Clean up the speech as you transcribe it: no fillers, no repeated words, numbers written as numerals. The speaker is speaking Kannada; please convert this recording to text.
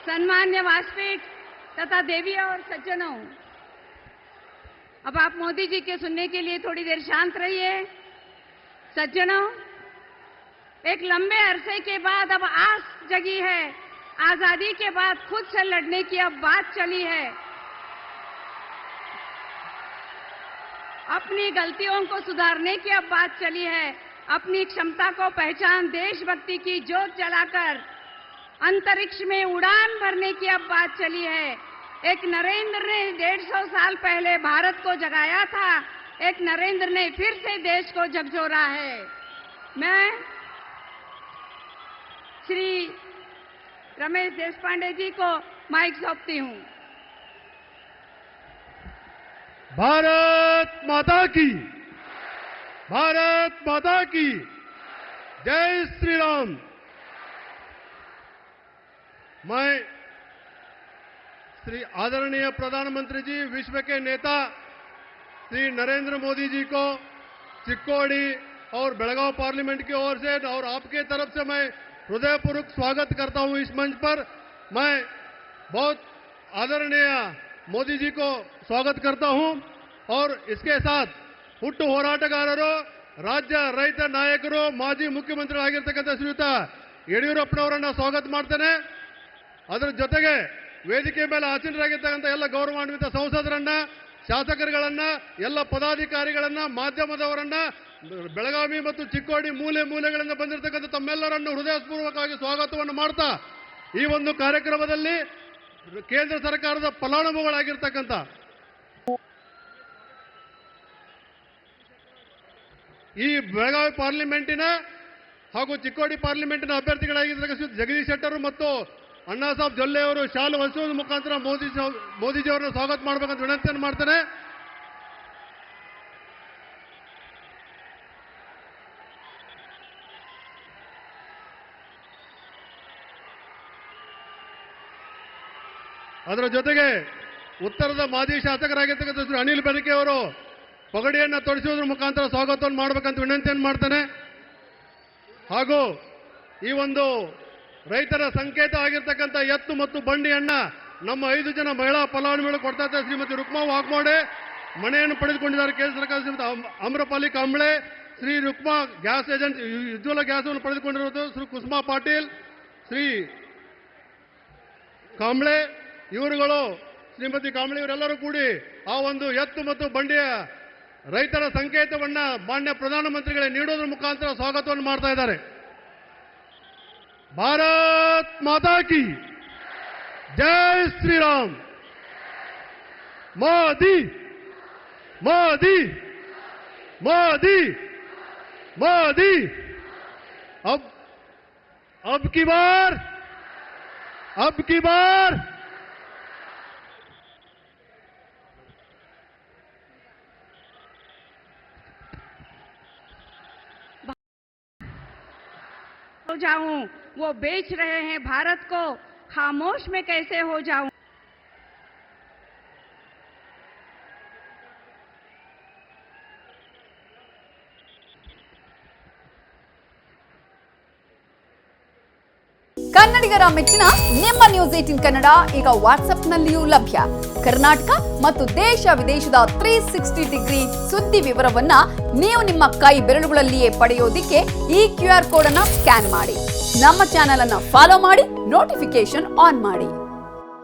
सम्मान्य व्यासपीठ तथा देवियों और सज्जनों, अब आप मोदी जी के सुनने के लिए थोड़ी देर शांत रहिए। सज्जनों, एक लंबे अरसे के बाद अब आस जगी है। आजादी के बाद खुद से लड़ने की अब बात चली है। अपनी गलतियों को सुधारने की अब बात चली है। अपनी क्षमता को पहचान देशभक्ति की जोत जलाकर अंतरिक्ष में उड़ान भरने की अब बात चली है। एक नरेंद्र ने 150 साल पहले भारत को जगाया था, एक नरेंद्र ने फिर से देश को झकझोरा है। मैं श्री रमेश देशपांडे जी को माइक सौंपती हूं। भारत माता की, भारत माता की जय श्री राम। मैं श्री आदरणीय प्रधानमंत्री जी, विश्व के नेता श्री नरेंद्र मोदी जी को चिक्कोड़ी और बेलगांव पार्लियामेंट की ओर से और आपके तरफ से मैं हृदयपूर्वक स्वागत करता हूं इस मंच पर। मैं बहुत आदरणीय मोदी जी को स्वागत करता हूं और इसके साथ ಹುಟ್ಟು ಹೋರಾಟಗಾರರು, ರಾಜ್ಯ ರೈತ ನಾಯಕರು, ಮಾಜಿ ಮುಖ್ಯಮಂತ್ರಿಗಳಾಗಿರ್ತಕ್ಕಂಥ ಶ್ರೀಯುತ ಯಡಿಯೂರಪ್ಪನವರನ್ನ ಸ್ವಾಗತ ಮಾಡ್ತೇನೆ। ಅದರ ಜೊತೆಗೆ ವೇದಿಕೆ ಮೇಲೆ ಆಸೀನರಾಗಿರ್ತಕ್ಕಂಥ ಎಲ್ಲ ಗೌರವಾನ್ವಿತ ಸಂಸದರನ್ನ, ಶಾಸಕರುಗಳನ್ನ, ಎಲ್ಲ ಪದಾಧಿಕಾರಿಗಳನ್ನ, ಮಾಧ್ಯಮದವರನ್ನ, ಬೆಳಗಾವಿ ಮತ್ತು ಚಿಕ್ಕೋಡಿ ಮೂಲೆ ಮೂಲೆಗಳಿಂದ ಬಂದಿರತಕ್ಕಂಥ ತಮ್ಮೆಲ್ಲರನ್ನು ಹೃದಯಪೂರ್ವಕವಾಗಿ ಸ್ವಾಗತವನ್ನು ಮಾಡ್ತಾ ಈ ಒಂದು ಕಾರ್ಯಕ್ರಮದಲ್ಲಿ ಕೇಂದ್ರ ಸರ್ಕಾರದ ಫಲಾನುಭವಿಗಳಾಗಿರ್ತಕ್ಕಂಥ ಈ ಬೆಳಗಾವಿ ಪಾರ್ಲಿಮೆಂಟಿನ ಹಾಗೂ ಚಿಕ್ಕೋಡಿ ಪಾರ್ಲಿಮೆಂಟಿನ ಅಭ್ಯರ್ಥಿಗಳಾಗಿರ್ತಕ್ಕಂಥ ಜಗದೀಶ್ ಶೆಟ್ಟರ್ ಮತ್ತು ಅಣ್ಣಾ ಸಾಹೇಬ್ ಜೊಲ್ಲೆ ಅವರು ಶಾಲು ಹೊಲಿಸುವ ಮುಖಾಂತರ ಮೋದಿಜಿಯವರನ್ನು ಸ್ವಾಗತ ಮಾಡಬೇಕಂತ ವಿನಂತಿಯನ್ನು ಮಾಡ್ತೇನೆ। ಅದರ ಜೊತೆಗೆ ಉತ್ತರದ ಮಾಜಿ ಶಾಸಕರಾಗಿರ್ತಕ್ಕಂಥ ಶ್ರೀ ಅನಿಲ್ ಬೆನಕೆ ಅವರು ಪಗಡಿಯನ್ನು ತೊಡಿಸುವುದರ ಮುಖಾಂತರ ಸ್ವಾಗತವನ್ನು ಮಾಡಬೇಕಂತ ವಿನಂತಿಯನ್ನು ಮಾಡ್ತೇನೆ। ಹಾಗೂ ಈ ಒಂದು ರೈತರ ಸಂಕೇತ ಆಗಿರ್ತಕ್ಕಂಥ ಎತ್ತು ಮತ್ತು ಬಂಡಿಯನ್ನ ನಮ್ಮ 5 ಜನ ಮಹಿಳಾ ಫಲಾನುಭವಿಗಳು ಕೊಡ್ತಾ ಇದ್ದಾರೆ। ಶ್ರೀಮತಿ ರುಕ್ಮಾ ವಾಗ್ಮೋಡೆ ಮನೆಯನ್ನು ಪಡೆದುಕೊಂಡಿದ್ದಾರೆ ಕೇಂದ್ರ ಸರ್ಕಾರ, ಶ್ರೀಮತಿ ಅಮ್ರಪಾಲಿ ಕಾಂಬ್ಳೆ, ಶ್ರೀ ರುಕ್ಮಾ ಗ್ಯಾಸ್ ಏಜೆನ್ಸಿ ಉಜ್ವಲ ಗ್ಯಾಸನ್ನು ಪಡೆದುಕೊಂಡಿರುವುದು ಶ್ರೀ ಕುಸುಮಾ ಪಾಟೀಲ್, ಶ್ರೀ ಕಾಂಬ್ಳೆ ಇವರುಗಳು, ಶ್ರೀಮತಿ ಕಾಂಬ್ಳೆ ಇವರೆಲ್ಲರೂ ಕೂಡಿ ಆ ಒಂದು ಎತ್ತು ಮತ್ತು ಬಂಡಿಯ ರೈತರ ಸಂಕೇತವನ್ನ ಮಾನ್ಯ ಪ್ರಧಾನಮಂತ್ರಿಗಳಿಗೆ ನೀಡೋದ್ರ ಮುಖಾಂತರ ಸ್ವಾಗತವನ್ನು ಮಾಡ್ತಾ ಇದ್ದಾರೆ। ಭಾರತ್ ಮಾತಾ ಕಿ ಜೈ ಶ್ರೀರಾಮ್। ಮೋದಿ ಮೋದಿ ಮೋದಿ ಮೋದಿ। अब की बार हो जाऊं, वो बेच रहे हैं भारत को, खामोश में कैसे हो जाऊं। ಕನ್ನಡಿಗರ ಮೆಚ್ಚಿನ ನಿಮ್ಮ ನ್ಯೂಸ್ 18 ಕನ್ನಡ ಈಗ ವಾಟ್ಸ್ಆಪ್ನಲ್ಲಿಯೂ ಲಭ್ಯ। ಕರ್ನಾಟಕ ಮತ್ತು ದೇಶ ವಿದೇಶದ 360 ಡಿಗ್ರಿ ಸುದ್ದಿ ವಿವರವನ್ನ ನೀವು ನಿಮ್ಮ ಕೈ ಬೆರಳುಗಳಲ್ಲಿಯೇ ಪಡೆಯೋದಿಕ್ಕೆ ಈ QR ಕೋಡ್ ಅನ್ನು ಸ್ಕ್ಯಾನ್ ಮಾಡಿ, ನಮ್ಮ ಚಾನೆಲ್ ಅನ್ನು ಫಾಲೋ ಮಾಡಿ, ನೋಟಿಫಿಕೇಶನ್ ಆನ್ ಮಾಡಿ।